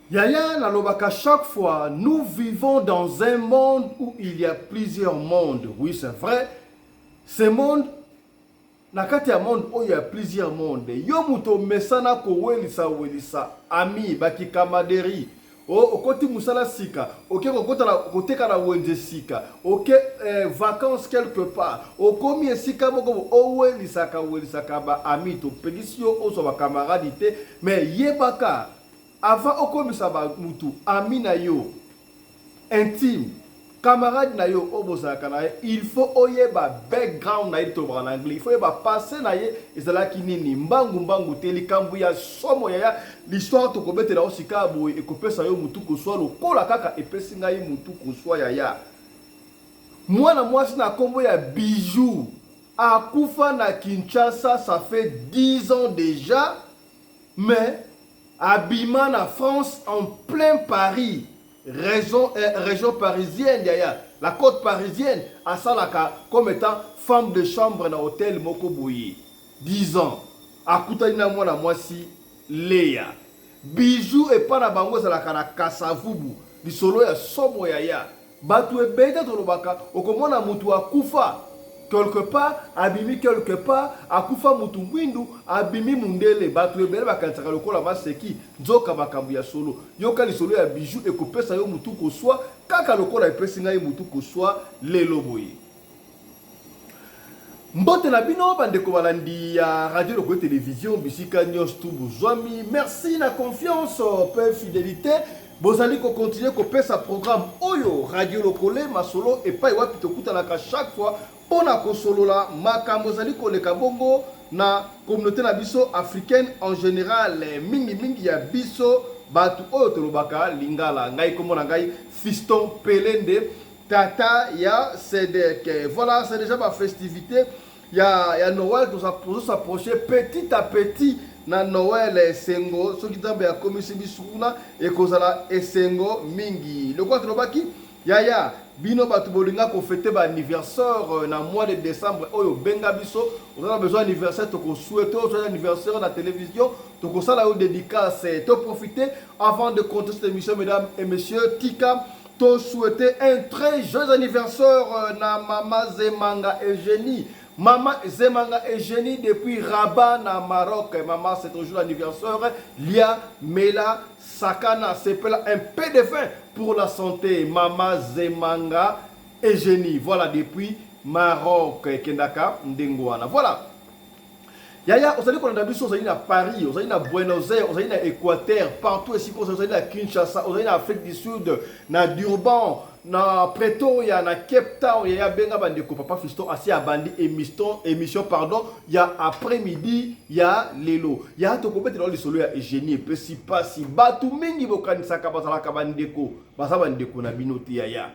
Yaya Nalobaka, chaque fois, nous vivons dans un monde où il y a plusieurs mondes. Oui, c'est vrai. Ce monde, nakati ya monde où il y a plusieurs mondes. Yo muto mesana ko welisa ami baki kamaderi. Okoti musala sika, ok koteka na wenje sika, ok vacances quelque part, okomi esika moko welisa ka ba ami to pegisio oso ba camarade te, mais yebaka avant okomisa ba mutu ami na yo intime camarade na yo obosaka na ye, il faut oyeba background na ye to en anglais, il faut yeba passer na ye ezalaki nini mbangu te likambu ya somo ya l'histoire to kobetela osika boye ekopesa yo mutu koswa lokola kaka epesi ngai mutu koswa ya mwana mwasi na kombo ya Bijou akufa na Kinshasa, ça fait 10 ans déjà, mais abima na France en plein Paris, région parisienne, yaya, la côte parisienne, à Salaka, comme étant femme de chambre dans l'hôtel Mokoboye. 10 ans. Akutanina mwana mwasi Léa. Bijou et pas na bango zalaka na Kasavubu. Lisolo ya somo yaya. Batu ebeta tolobaka, okomona mutu akufa quelque part, abimi quelque part, akufa mutu mwindu, abimi mundele, batu ebele bakansaka lokola maseki, nzoka makambu ya solo. Yoka lisolo ya Bijou ekopesa yo mutu koswa, kaka lokola epesi ngai mutu koswa lelo boye. Mbote na bino bandeko balandi ya radio loko télévision bisika nyos tu buzwami. Merci na confiance, peu fidélité. Bozali ko continuer ko pesa programme oyo radio lokole masolo et pas wapi to kutanaka chaque fois pona ko solola makambo zali ko leka bongo na communauté na biso africaine en général mingi ya biso batu oyo tolobaka lingala ngai komona ngai Fiston Pelende tata ya Sedek. Voilà, c'est déjà ma festivité. Il y a Noël pour s'approcher petit à petit. Na Noël esengo soki tambe ya komisi bisuna ekozala esengo mingi le quoi tolobaki yaya bino batu bolinga ko fêter ba anniversaire na mois de décembre oyo benga biso on a besoin anniversaire to ko souhaiter au anniversaire na télévision to ko sala au dédicace to profiter avant de compter cette émission mesdames et messieurs tika to souhaiter un très joyeux anniversaire na Mama Zemanga Eugénie. Maman Zemanga Eugénie depuis Rabat, na Maroc. Maman, c'est toujours l'anniversaire. Lia Mela Sakana. C'est un peu de vin pour la santé. Maman Zemanga Eugénie. Voilà, depuis Maroc. Kendaka Ndengwana. Voilà. Yaya, on s'est qu'on a vu à Paris, on s'est à Buenos Aires, on s'est à Équateur, partout ici, on s'est à Kinshasa, on s'est à Afrique du Sud, na Durban, na Pretoria, na Cape Town, il y a Benga Bandeko, Papa Fiston, assis à Bandi, émission, pardon, il y a après-midi, il y a Lelo. Il y a tout complet dans le soleil et génie, et puis si pas si batu mingi bokan sakabasala kabandeko, basabandeko na binoti yaya.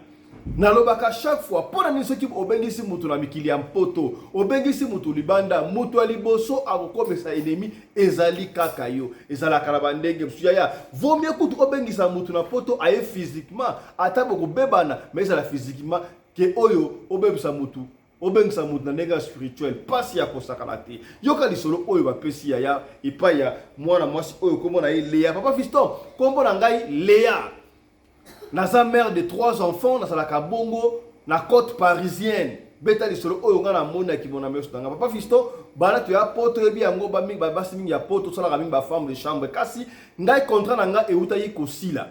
Nalobaka chaque fois pour la mission qui obengisi mutu na mikili ya mpoto obengisi mutu libanda mutu aliboso akokomesa ennemi ezali kaka yo ezala kalabandenge msuyaya vaut mieux kutu obengisa mutu na poto aye physiquement atabo ko bebana mais ezala physiquement ke oyo obebisa mutu obengisa mutu na ndenge spirituel pasi ya kosakala te yoka lisolo oyo bapesi yaya epai ya mwana mwasi oyo kombo na ye Léa. Papa Fiston kombo na ngai Léa. Naza mère de 3 enfants, dans la Kabongo, na côte parisienne. Beta li solo oyo ngana mona ki mona meso tanga. Papa Fiston, bana tu ya poto ebi yango ba mingi ba basi mingi ya poto sala ka mingi ba femme de chambre. Kasi ngai contrat na nga euta yi kosila.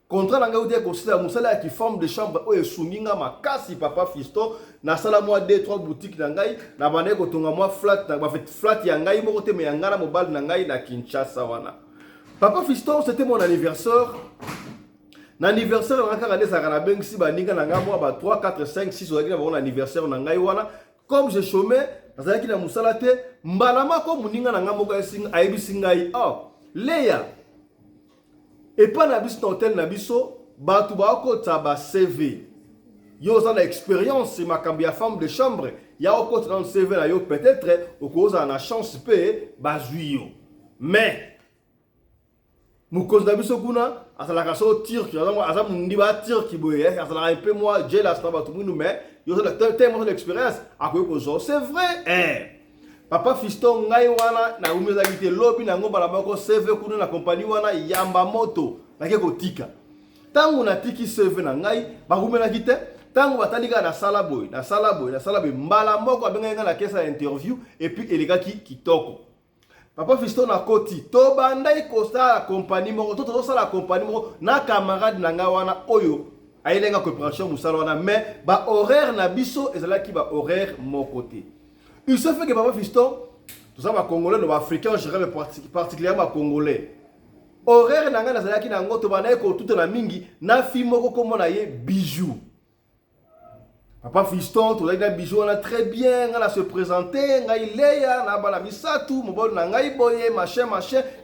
Contrat na nga euta yi kosila musala ya ki femme de chambre oyo suminga makasi Papa Fiston na sala moi 2-3 boutiques na ngai na bana ko tonga moi flat na ba fait flat ya ngai moko te me ya ngana mobile na ngai na Kinshasa wana. Papa Fiston, c'était mon anniversaire. L'anniversaire on a quand les arabes si baninga na ngamo ba 3 4 5 6 on a l'anniversaire na ngai wana comme je chômais nazalaki na musala te mbalama ko muninga na ngamo ka singa ayebisi ngai oh Léa et pas na biso hôtel na biso batu ba ko taba CV yo za na expérience c'est ma cambia femme de chambre ya ko dans le CV na yo peut-être au cause na chance pe bazuyo mais mukoz na biso kuna asalaka so turki aza mundi ba turki boye asalaka un peu moi jealous na batu munu mais yo ça tellement d'expérience akoyo ko c'est vrai Papa Fiston ngai wana na umeza kite lobby na ngomba la bako CV kuna na compagnie wana yamba moto na ke kotika. Tangu na tiki CV na ngai bakumela kite tangu batalika na sala boy mbala moko abenga na kesa interview et puis elikaki kitoko. Papa Fiston na koti to bandai kosta la compagnie moko to sala compagnie moko na camarade na nga wana oyo ayelenga coopération musala wana mais ba horaire na biso ezalaki ba horaire mon côté. Il se fait que Papa Fiston, tout ça va congolais, nos africains, je dirais particulièrement congolais. Horaire nanga nazalaki na ngoto banaye ko tout na mingi na fimo ko na ye bijou. Papa Fiston, tout là bijou on a très bien, on a se présenter, ngai leya na bala misatu, mobol na ngai boye machin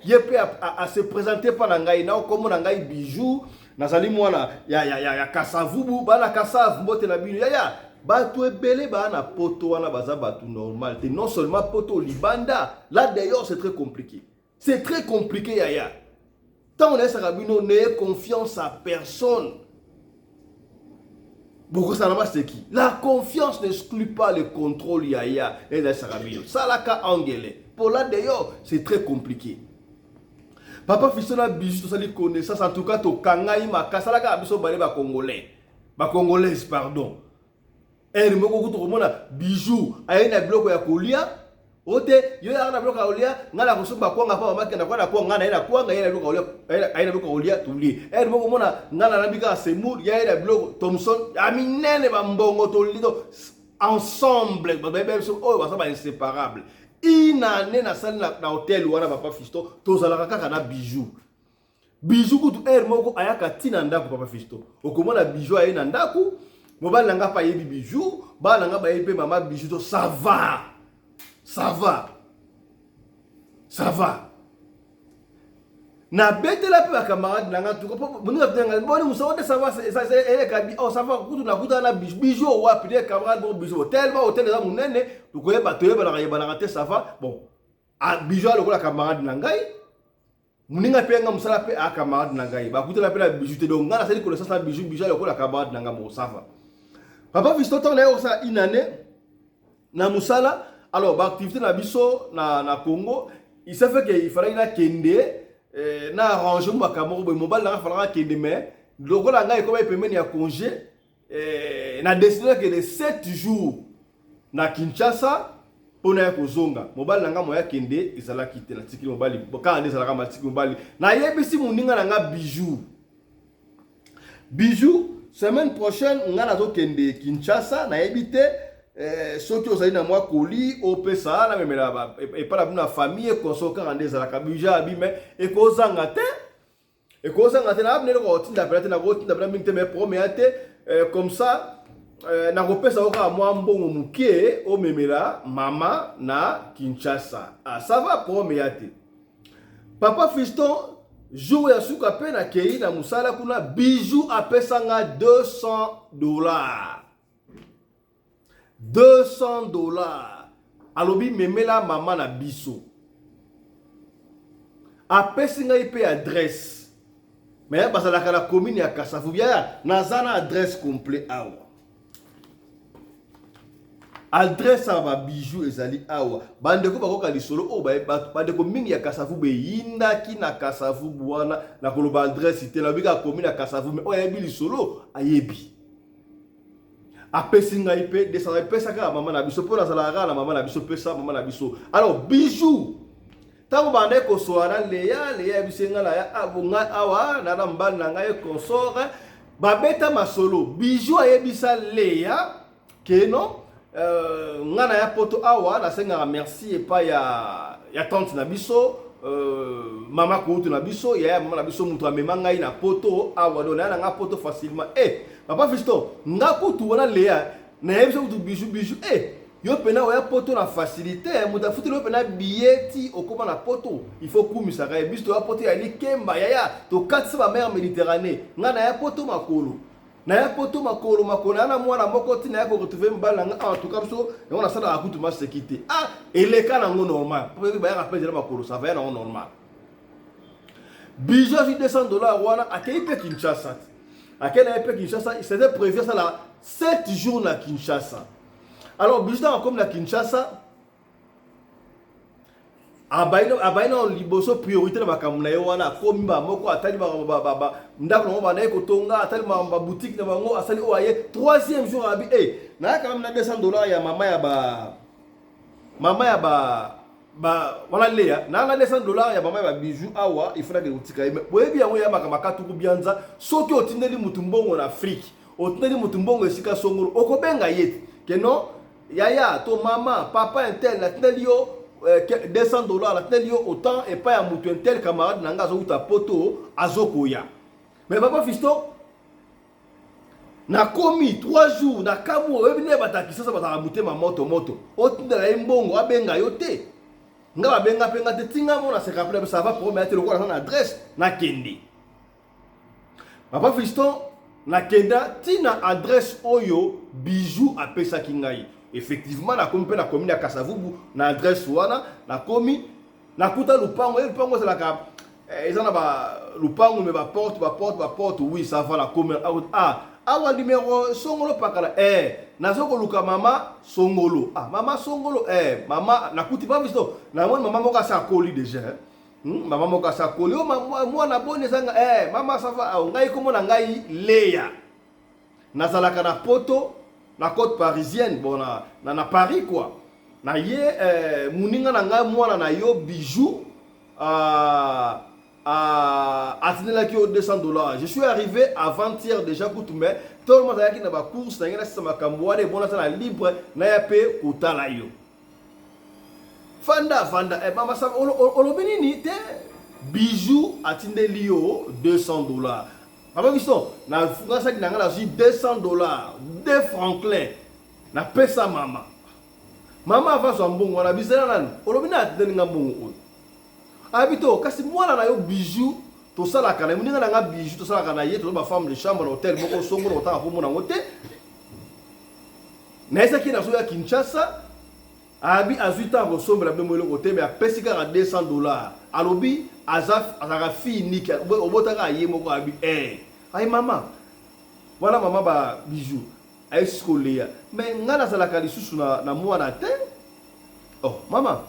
yepe à se présenter pa na ngai na ko na ngai bijou, nazali mwana ya kasavubu bana kasavu mbote na bino ya Bato ebele ba na poto wana baza bato normal. Et non seulement poto libanda. Là d'ailleurs c'est très compliqué. C'est très compliqué yaya. Tant on est sarabino, n'ayez confiance à personne. Beaucoup ça c'est qui? La confiance n'exclut pas le contrôle yaya. Et les sarabino. Ça la ka angélé. Pour là d'ailleurs c'est très compliqué. Papa Fiston a bijou tout ça les connaissances. En tout cas to kangai makasa la ka abiso bale ba congolais. Ba congolaise pardon. Eh moko kutu komona bijou ayena biloko ya kolia ote yo ya na biloko ya kolia ngala kosuba kwanga pa mama kenda kwa na kwanga na ina kwanga yena biloko ya kolia ayena biloko ya kolia tuli moko komona ngala na bika semur ya ina biloko Thomson aminene ba mbongo tolido ensemble ba bebe so oh ba inséparable inane na salle na hotel wana Papa Fiston tozalaka kaka na bijou kutu moko ayaka tina ndako Papa Fiston okomona bijou ayena ndako Mobile nanga pa yebi bijou, ba nanga ba yebi maman bijou, ça va. Na bête la pe camarade nanga tout moni ngana boni musawote ça va elle kabi oh ça va kutu na kuta na bijou wapi des camarades bon bijou tellement hôtel za munene to koye ba toye ba na raté ça va bon a bijou lokola camarade nangai muninga pe nga musala pe a camarade nangai ba kuta la pe la bijou te donc ngana sali connaissance na bijou lokola camarade nanga mo ça va. Papa Fiston on a ça une année na musala alors ba activité na biso na Congo il s'est fait que il fallait na kende na arrangement makamoko bo mobile na fallait kende mais loko la ngai ko ba pemeni ya congé na décidé que les 7 jours na Kinshasa pour na kozonga mobile na nga moya kende ezala kite na tikili mobile ka ande ezala ka matiki mobile na yebisi muninga na nga bijou semaine prochaine on a la kende Kinshasa na ebité soki ozali na mwa koli opesa na memela et pas la famille konsoka ande ezala ka bijou abime e kozanga te na abnelo ko tinda pelate na ko tinda bla mingte me proméate comme ça na kopesa oka mwa mbongo mukie o memela mama na Kinshasa ça va proméate Papa Fiston jour ya suka pe na kei na musala kuna bijou apesa nga $200 alobi memela mama na biso apesi nga ipe adresse mais basalaka na commune ya Kasavu ya nazana adresse complet awa adresse à bijou ezali awa bandeko bakoka lisolo o bandeko mingi ya Kasavu be yindaki na Kasavu bwana na koloba adresse te na bika commune ya Kasavu mais o yebi lisolo ayebi apesi ngai pe desala pesa ka mama na biso pona sala na mama na biso pesa mama na biso alors bijou tango bandeko soana leya bisenga la ya abunga awa na mbana na ngai consort babeta masolo bijou ayebisa leya que non ngana ya poto awa na senga merci et pas ya tante na biso mama kutu na biso ya mama na biso mutu amema ngai na poto awa do na nga poto facilement Papa Fiston nga kutu wana leya na yebisa kutu bijou yo pena oya poto na facilité mutu afuti yo pena billet okoma na poto il faut kumisa ka biso ya poto ya likemba ya to katsa ba mer Méditerranée ngana ya poto makolo na ya poto makolo na mwana moko tina ya ko retrouver mbala nga en tout cas so on a ça na kutu ma sécurité eleka na ngo normal pour que ba ya rappel makolo ça va na normal bijou $200 wana akei pe Kinshasa akela pe Kinshasa il s'était prévu ça là 7 jours na Kinshasa alors bijou comme na Kinshasa abaina liboso priorité na makambo na ye wana komi ba moko atali ndako na ba na kotonga atali ba boutique na bango asali o aye troisième jour abi na quand même na $200 ya mama ya wala leya na $200 ya mama ya bijou awa il faudra que utika mais boyebi yango ya makamaka tu bianza soki otindeli mutu mbongo na Afrique otindeli mutu mbongo esika songolo okobenga yeti keno yaya to mama papa intel na tindeli yo $200 la tindeli yo autant et pas ya mutu intel camarade nanga azokuta poto azokoya mais papa fisto na komi 3 jours na kamu oyebi ne batakisa sa bataka mutema moto otindela ye mbongo abenga yo te nga babenga penga te tinga mona se rappelle ça va pour mettre le quoi na adresse na kende papa fiston na kenda tina adresse oyo bijou apesa kingai effectivement na komi pe na commune ya Kasavubu na adresse wana na komi na kuta lupango c'est la ka ezana ba lupango me ba porte oui ça va la commune awa numéro songolo pakala nazoko luka mama songolo mama songolo mama nakuti ba visto na mama moko sa koli déjà mama moko sa koli moi na bone zanga mama ça va ngai komo na ngai leya nazalaka na poto na côte parisienne bon na Paris quoi na ye muninga na ngai mwana na yo bijou atinelaki au $200. Je suis arrivé avant-hier déjà pour tout mais tout le monde a qui na ba course na ngena sisa makambo wana bona sana libre na ya pe kotala yo fanda mama sa olobeni ni te bijou atindeli yo $200 papa biso na funga sa kinanga na $200 de Franklin na pesa mama ava so mbongo na bizela nani olobeni atindeli nga mbongo habito kasi mwana na yo bijou to sala kana muninga nga bijou to sala kana ye to ba femme de chambre na hôtel moko songo na ta ko mona ngote na esa ki na so ya Kinshasa abi azuita ko sombra be mwelo kote me apesi ka $200 alobi azaka fi nika obota ka ye moko abi ay mama wala mama ba bijou ay skolia mais ngana sala ka lisusu na mwana te mama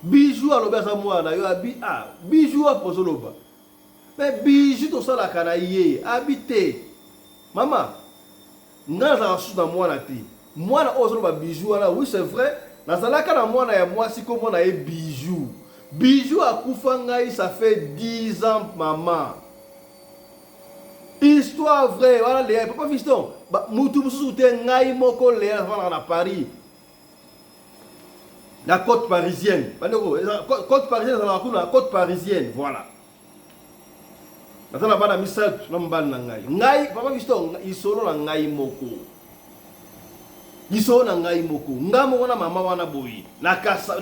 bijou aloba sa mwana yo abi bijou apozoloba mais bijou to sala kana ye habité mama ngaza su na mwana te mwana ozoloba bijou ala oui c'est vrai nazalaka na mwana ya mwasi ko mwana ye bijou akufa ngai ça fait 10 ans maman histoire vraie voilà les papa fiston mutu mususu te ngai moko le na Paris la côte parisienne. Côte parisienne, la côte parisienne, voilà. Maintenant, la misal, ngai, papa visto, ils sont na ngai moko. Ils sont na ngai moko. Ngamo wana mama wana boyi. Na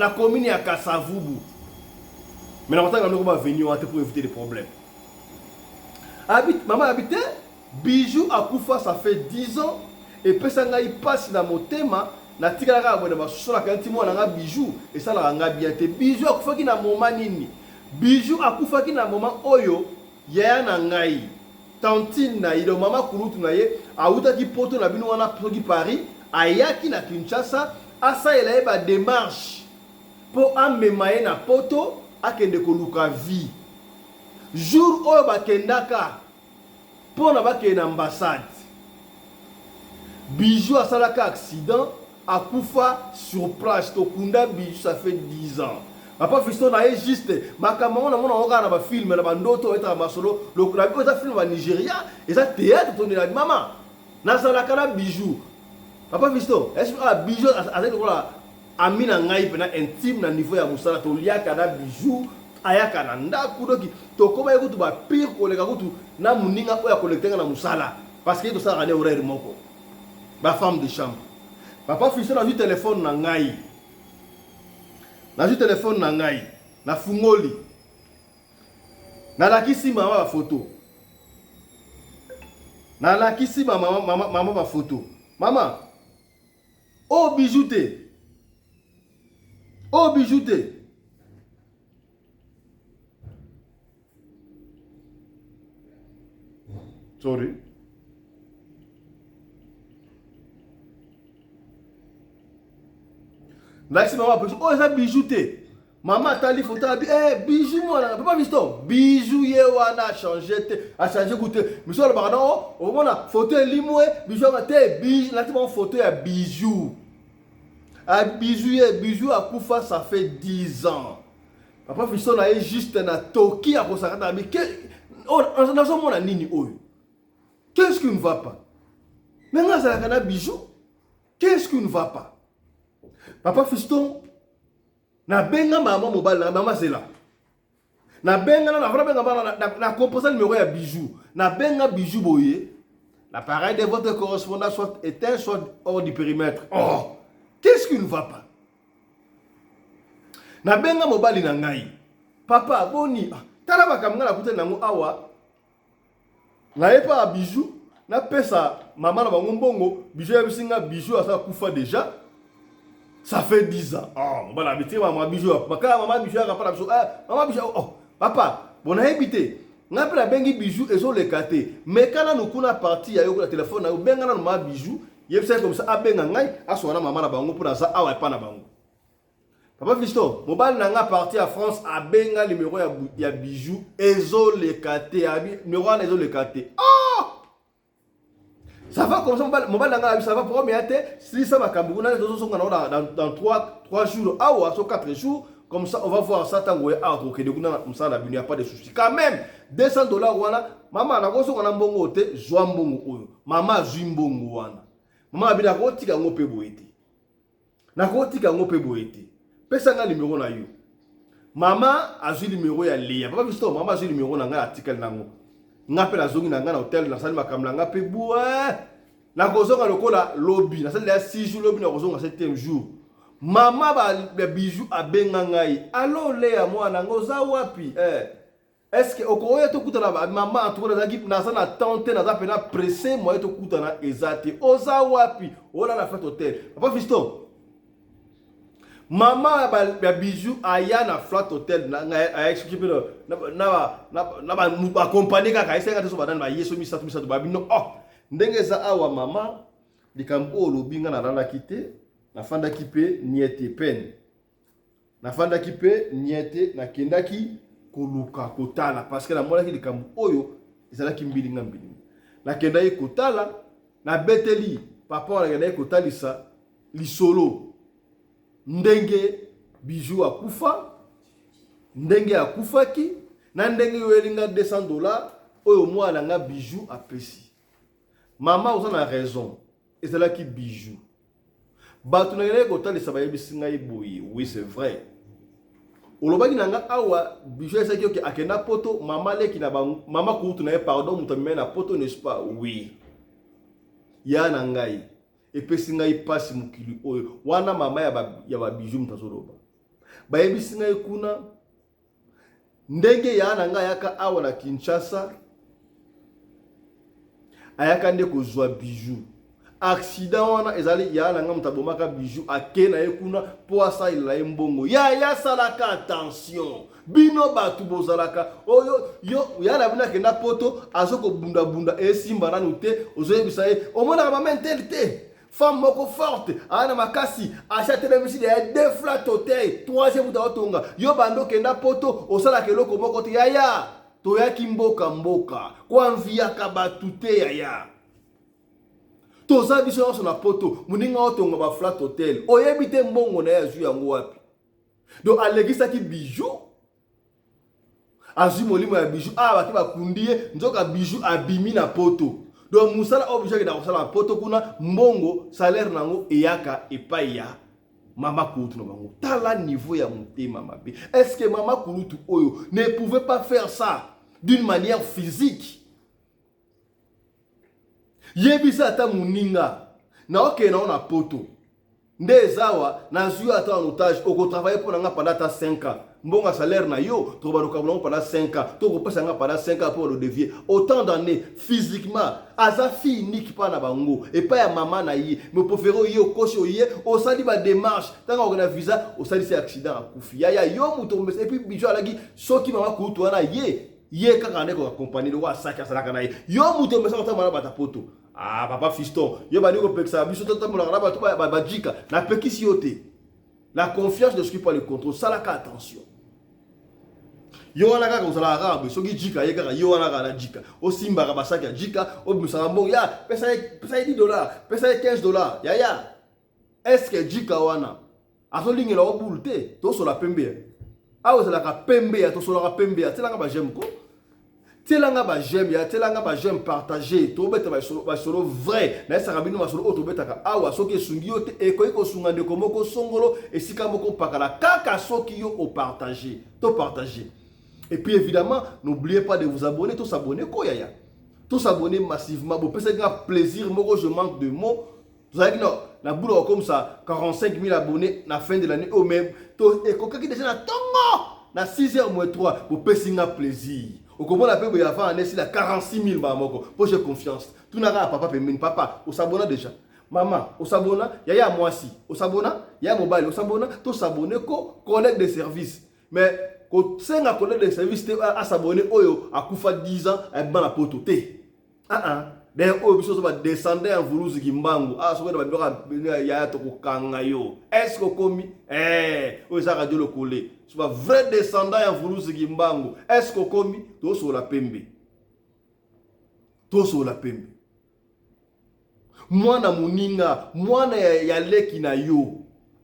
commune ya Kasavubu. Mais la matin, on va venir pour éviter les problèmes. Maman habite, bijou à Koufa, ça fait 10 ans. Et puis ça ngai passe dans mon thème. Na tika ka bona basola kanti mwana nga bijou et ça la nga bien te bijou akufaki na moment nini bijou akufaki na moment oyo ya na ngai tantine na ilo mama kulutu na ye auta ki poto na bino wana poto Paris ayaki na Kinshasa asa ela ba démarche pour amemaye na poto akende koluka vie jour oyo bakendaka pour na bakena ambassade bijou asalaka accident à Koufa sur place, to kunda bijou ça fait 10 ans. Papa fiston na juste makamamo na mona oka na ba film na bandoto eta masolo le la ko film au Nigeria et ça théâtre to la maman. Na sala kana bijou. Papa fiston, est-ce que bijou avec voilà amina ngai pena intime na niveau ya musala to lia kana bijou ayaka na ndaku doki to koma yekutu ba pire ko le kutu na muninga oya collecter na musala parce que to ça rane horaire moko. Ba femme de chambre. Papa fiston na téléphone na ngai. Na téléphone na ngai. Na fungoli. Na lakisi mama ba photo. Na lakisi mama ba photo. Mama. Oh bijouté. Oh bijouté. Sorry. Là, si maman peut oh, ça bijouté. Maman tali photo bijou moi là, papa Fiston, bijou ye wana a changé goûter. Monsieur le pardon, au moment la photo limoué, bijou a té bijou, là tu vois photo ya bijou. A bijou a Koufa ça fait 10 ans. Papa Fiston a juste na toki a kosakata mais que oh, on a nini oyo. Qu'est-ce qui ne va pas? Maintenant ça a bijou. Qu'est-ce qui ne va pas? Papa Fiston na benga maman mobile na maman c'est là. Na benga na vraiment benga na composé le numéro ya bijou. Na benga bijou boye. L'appareil de votre correspondant soit éteint soit hors du périmètre. Oh, qu'est-ce qui ne va pas? Na benga mobile na ngai. Papa boni, tala bakamanga na kuta nango awa. Na yepa bijou, na pesa maman na bango mbongo, bijou ya bisinga bijou asa kufa déjà. Ça fait 10 ans. Oh, bon, habité maman bijou. Maman bijou a pas maman bijou. Oh, papa, bon habité. N'a pas la bengi bijou et sont les catés. Mais quand nous kuna parti ya yo la téléphone na benga na maman bijou, yeb c'est comme ça a benga ngai a sona maman na bango pour ça awa pa na bango. Papa Fiston, mobile na nga parti à France a benga numéro ya bijou et sont les catés, numéro na les catés. Oh! Ça va comme ça, mobile nanga ça va pour mais si ça va Cameroun dans 3 jours ou 4 jours comme ça on va voir ça tango a OK de kuna msala binu y a pas de souci quand même $200 wana maman na koso kana mbongo te zwa mbongo oyo maman zwi mbongo wana maman abina ko tika ngope boete na ko tika ngope boete pesa nga numéro na yo maman azwi numéro ya Léa papa Fiston maman azwi numéro na nga article nango ngape la zongi na nga na hotel na sali makamla nga pe boué na kozonga lokola lobby na sali ya 6 jours lobby na kozonga 7e jour mama ba bijou abenga ngai allo Léa mwana ngoza wapi est-ce que okoya to kutana mama antukona zaki na sana tante na zapena pressé moi to kutana ezate oza wapi ola na fête hotel papa Fiston maman ba bijou aya na flat hotel na expliquer na accompagner kaka esenga te so badana ba yeso misatu babino oh ndenge za awa mama likambo olobinga na rala kite na fanda kipe niete pen na fanda kipe niete na kendaki koluka kotala parce que la mona ki likambo oyo ezala kimbilinga mbili na kendaki kotala na beteli papa na kendaki kotalisa lisolo ndenge bijou akufa ndenge akufaki na ndenge yoelinga $200 oyo mwana nga bijou apesi mama oza na raison ezalaki bijou bato na yele kotalisa bayebisi ngai boye oui c'est vrai olobaki na nga awa bijou esaki oke akenda poto mama leki na mama kutu na ye pardon mutu amemai na poto n'est-ce pas oui ya na ngai epesi ngai pasi mokili oyo wana mama ya ba bijou mutazoloba bayebisi ngai kuna ndenge ya na ngai yaka awa na Kinshasa ayaka nde kozwa bijou accident wana ezali ya na ngai mutabomaka bijou akena ye kuna po asalela ye mbongo ya salaka attention bino batu bozalaka oyo yo ya na bina kenda poto azoko bunda esimba nanu te ozoyebisa ye omona mama intelite femme moko forte ana makasi achate na misili ya 2 flat hotel 3e muta otonga yo bando kenda poto osala keloko moko te yaya toyaki mboka kwa mvia kabatu te yaya toza biso na poto muninga otonga ba flat hotel oyebi te mbongo na ya zu yango wapi donc alegisa ki bijou azwi molimo ya bijou baki bakundie nzoka bijou abimi na poto donc musala obligé na kosala poto kuna mbongo salaire nango eyaka epai ya mama kurutu na bango tala niveau ya motema mabe est-ce que mama kurutu oyo ne pouvait pas faire ça d'une manière physique yebisa ata muninga na oke na poto nde zawa na zuya ata en otage oko travailler pour nga pendant 5 ans mbonga salaire na yo to baluka bongo pendant 5 ans to ko pesa nga pendant 5 ans pour le dévier autant d'années physiquement aza fi unique pa na bango et pas ya mama na ye me préférer yo kocho ye o sali ba démarche tanga on a visa o sali c'est accident akufi ya yo muto et puis bijou alagi soki mama kutu wana ye kaka ndeko accompagner le wa saka salaka na ye yo muto mesa ko mala bata poto papa Fiston yo ba ndiko peksa biso to tamona na ba jika na pekisi yote La confiance ne suit pas le contrôle. Ça, là, attention. Yo wana kaka uzala arabe soki jika ye kaka yo wana kaka jika o simba ka basaki ya jika o musala ya pesa $10 pesa $15 ya est-ce que jika wana aso lingela o bulte to so la pembe a uzala ka pembe ya to so la pembe ya telanga ba j'aime ko telanga ba j'aime ya telanga ba j'aime partager to beta ba solo vrai na esa kabino ba solo o to beta ka awa soki sungi yo te e ko sunga de komoko songolo esika moko pakala kaka soki yo o partager to partager. Et puis évidemment, n'oubliez pas de vous abonner, tous s'abonner, koyaya. Tous s'abonner massivement. Bon, c'est un plaisir, moi je manque de mots. Vous savez que non, la boule comme ça, 45 000 abonnés à la fin de l'année au même. Et quelqu'un qui déjà na tongo, na 6h moins 3, pour c'est un plaisir. Au comment la paix, il y a un essai, 46 000 bamoko. Pour j'ai confiance. Tout n'a pas papa, papa, au s'abonner déjà. Maman, au s'abonner, il y a moi aussi. Au s'abonner, il y a mobile, au s'abonner, tous s'abonner, collègue de service. Mais quand c'est un collègue de service à s'abonner à Koufa 10 ans à la poto d'ailleurs oyo va descendre en vuluzi kimbangu soki na bandora ya to kokanga yo est-ce que komi oyo ça radio le coller soit vrai descendant en vuluzi kimbangu est-ce que komi to so la pembe mwana muninga mwana ya leki na yo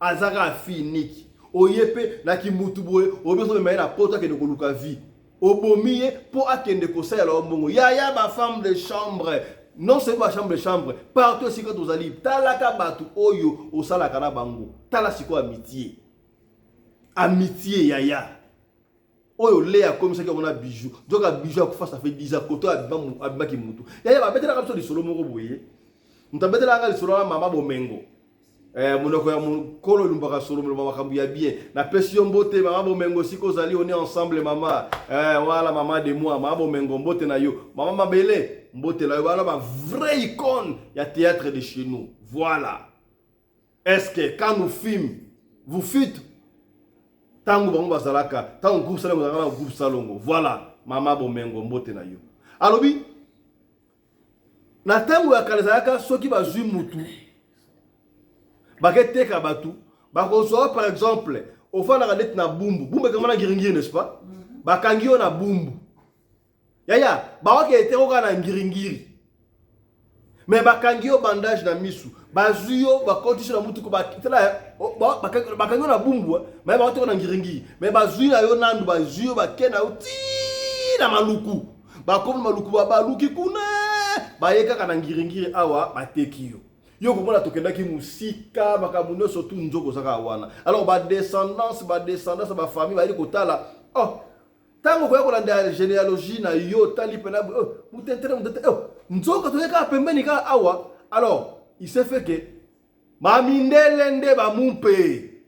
azaka finiki oyepe na kimutu boye obeso me na poto ke de koluka vie obomiye po akende ko sala ombongo ya ba femme de chambre non c'est pas chambre de chambre partout si quand ozali talaka batu oyo osala kana bango tala siko amitié ya oyo lea comme ça que on a bijou donc a bijou akufa ça fait 10 ans koto abima kimutu ya ba betela ka so di solo moko boye mutabetela ka di solo mama bomengo monoko ya mukolo lumbaka solo makambo ya bien na pesi mbote mama bomengo siko zali on est ensemble mama voilà maman de moi mama bomengo mbote na yo mama mabele mbote la yo bana ba vraie icône ya théâtre de chez nous voilà. Est-ce que quand nous filmons vous faites tango bango bazalaka tango groupe salongo na groupe salongo voilà mama bomengo mbote na yo alobi na tango ya kalezaka soki bazui mutu baketeka batu bakozoa par exemple au fond la radette na bumbu kama na ngiringiri n'est-ce pas bakangi yo na bumbu yaya bawake etero na ngiringiri mais bakangi yo bandage na misu bazuyo bakotisi na mutu ko bakitela bakangi yo na bumbu mais bawate na ngiringiri mais bazuyo yo nandu bazuyo bakena uti na maluku bakomo maluku baluki kuna bayeka kana ngiringiri awa bateki yo komona tokendaki musika bakamuno surtout nzoko saka wana alors ba descendance ba famille ba kotala tango ko kolanda généalogie na yo tali pena mutentele nzoko toyeka pembeni ka awa alors il s'est fait que mamindelende ba mumpe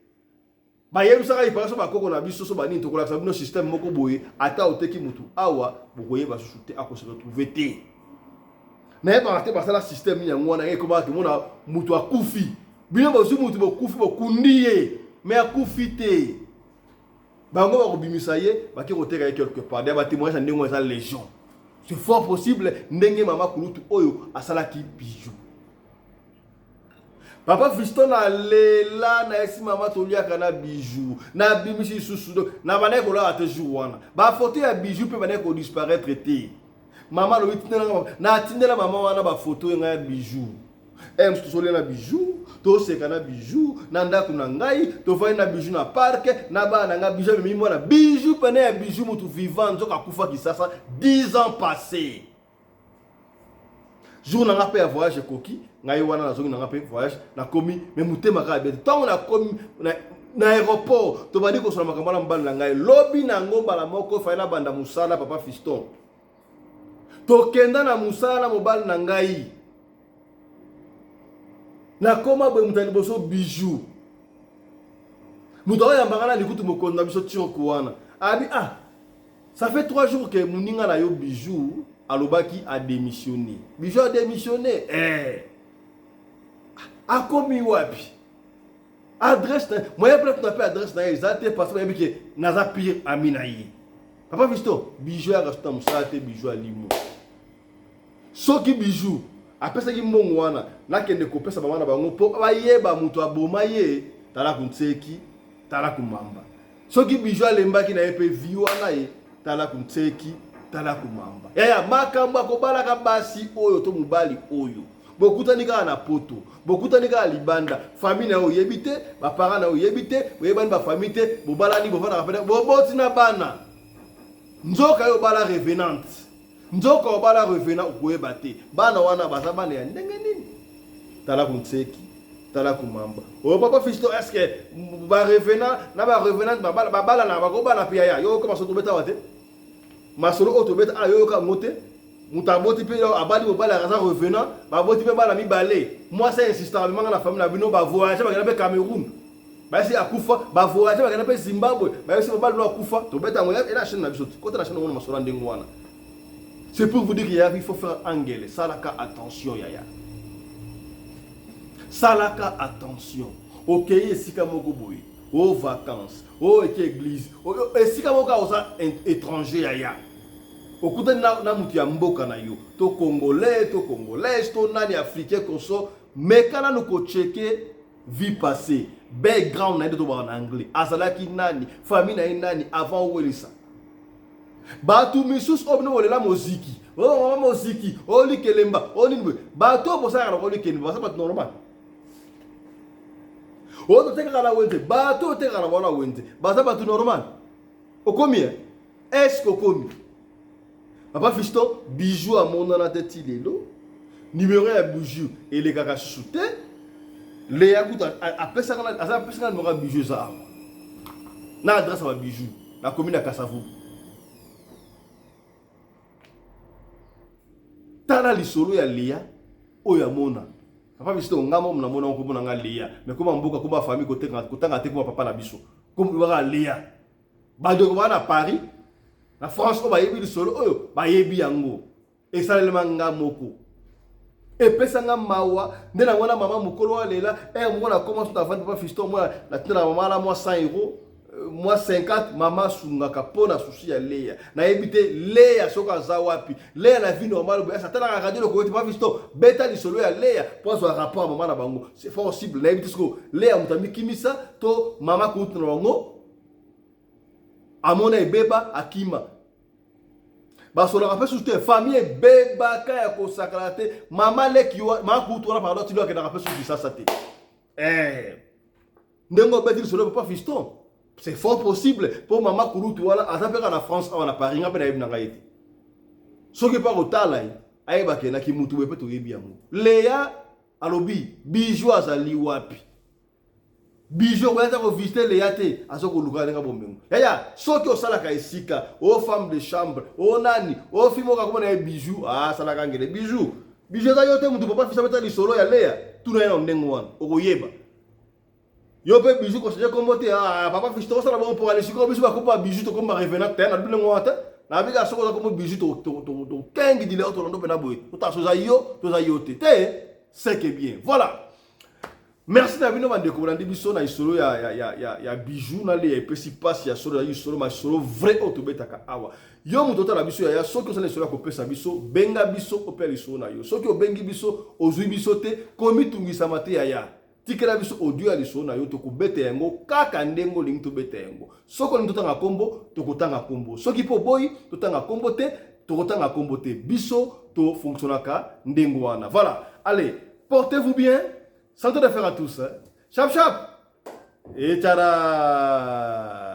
ba yerusa ka ipaso ba koko na biso so ba nini to kola sabino système moko boye ata oteki mutu awa bokoye ba susute akose retrouver te. Mais par rapport à système il y a moi na comment que mona mutu akufi bino ba mutu ba kufi ba kundiye mais akufi te bango ba kobimisa ye ba ki koteka quelque part des ba témoignage ndenge eza légion c'est fort possible ndenge mama kulutu oyo asalaki bijou papa Fiston na lela na esi mama toliaka na bijou na bimisi susu na bana ko la te jour wana ba photo ya bijou pe bana ko disparaître te. Maman le na tindela maman wana ba photo nga bijou mtu sole na bijou to seka na bijou na ndako na ngai to vai na bijou na parc na ba na nga bijou mimi mwana bijou pene ya bijou mutu vivant nzoka kufa kisasa 10 ans passés jour na ngape ya voyage koki ngai wana na zongi na ngape voyage na komi mais mutema ka be tant na komi na aéroport to badi ko sala makambo na mbala ngai lobi na ngomba la moko fa na banda musala papa Fiston tokenda na musala mobile na ngai na koma boye mutani boso bijou mutawa ya mbangana likutu mokonda biso tioko wana abi ça fait 3 jours que muninga na yo bijou alobaki a démissionné bijou a démissionné akomi wapi adresse moi peut-être na pas adresse na exacte parce que yebiki naza pire aminayi papa Fiston bijou ya rasta musala te bijou alimo soki bijou apesa ki mbongo wana nakende kopesa bamana bango po bayeba mutu aboma ye tala kuntseki tala kumamba. Soki bijou alembaki na epe viwana ye, tala kumtseki, tala kumamba. Yaya makambo akobala ka basi oyo to mubali oyo. Bokutani ka na poto, bokutani ka libanda, famille na oyebite, ba parents na oyebite, oyebani ba famille te, bobalani bofana rapela, boboti na bana. Nzoka yo bala revenante. Nzoka yo bala revenant koyeba te. Bana wana baza bana ya ndenge nini? Tala kumtseki, tala kumamba. O papa fisto est-ce que ba revenant na ba revenant ba bala na ba ko bana pia ya. Yo ko masoto beta wate. Masolo auto beta ayo ka mote. Mutaboti pe abali bobala raza revenant, ba boti pe bala mi balé. Moi c'est insistant avec la famille na bino ba voyager ba kana Cameroun. Ba si akufa ba voyager ba kana pe Zimbabwe. Ba si bala lo akufa to beta ngoya et la chaîne na biso. Côté la chaîne on masolo ndenge wana. C'est pour vous dire qu'il faut faire angele. Salaka attention yaya. Salaka attention. Ok, esika moko boy. Aux vacances, aux églises, esika moko oza étranger yaya. Okuta na mutu ya mboka na yo. To congolais, to nani africain koso, mais kana no ko checker vie passée. Background na to ba en anglais. Azalaki nani, famille na nani avant welisa. Batu misus obno wolela moziki. Oh moziki, oh likelemba, oh nimbe. Batu bosa na ko likelemba, ça pas normal. Oh to teka la wente, batu teka la wala wente. Basa batu normal. Okomi est-ce que okomi? Papa fiston, bijou à mon na tête lelo. Numéro ya bijou et les kaka chouté. Les yakuta après ça numéro bijou ça. Na adresse à bijou, la commune à Kassavou. Tala lisolo ya Léa oya mona. Papa fiston ngamo na mona ko mona nga Léa. Mais comment mboka ko ba famille côté kotanga te ko papa na biso. Comme ba Léa. Ba de ko na Paris. La France ko ba yebi lisolo oyo ba yebi yango. Et ça le manga moko. Et pesa nga mawa ndena wana mama mukolo wa lela mwana commence ta vendre papa fiston moi la tena mama la moi 100 euros. Moi 50 mama sungaka pona sushi ya Léa na ebité Léa soka za wapi Léa la vie normale ba ça tala radio le côté pas visto beta lisolo ya Léa pour un rapport mama na bango c'est possible na ebité sko Léa mutami kimisa to mama ko tuna bango amona ebeba akima baso la rappelle surtout famille beba ka ya ko sakrate mama leki mama ko tuna pardon tu dois que na rappelle surtout ça te ndengo beti lisolo pas fiston. C'est fort possible pour maman Kouloutou voilà à faire en France à Paris ngapena ibna été. Ce qui pas au tala ay ba kena ki mutu bepe to yebi yango. Léa alobi bijou azali wapi. Bijou wala ta ko visiter Léa te azoko luka nga bombengo. Yaya soki osala ka esika o femme de chambre o nani o fimo ka komona bijou sala ka ngele bijou. Bijou za yote mutu papa fisa beta lisolo ya Léa tuna yana ndengo wana okoyeba. Yo pe bijou ko seje kombo te papa fiston ça la bon pour aller sur bijou ba ko ba bijou to ko ma revenant te na bile ngota na biga soko za ko bijou to kengi dile to ndo pe na boy to ta so za yo to za yote te c'est que bien voilà merci na bino bande ko bandi biso na isolo ya bijou na le pesi pass ya solo ya isolo ma solo vrai auto betaka awa yo muto ta la biso ya soki osala isolo ko pesa biso benga biso ko pela isolo na yo soki obengi biso ozui biso te komi tungisa mate ya tikela biso audio ya liso na yo to kubete yango kaka ndengo lingi to bete yango soko lingi to tanga kombo to kotanga kombo soki po boy to tanga kombo te to kotanga kombo te biso to fonctionnaka ndengo wana voilà allez portez-vous bien santé de faire à tous hein. Chap chap et tada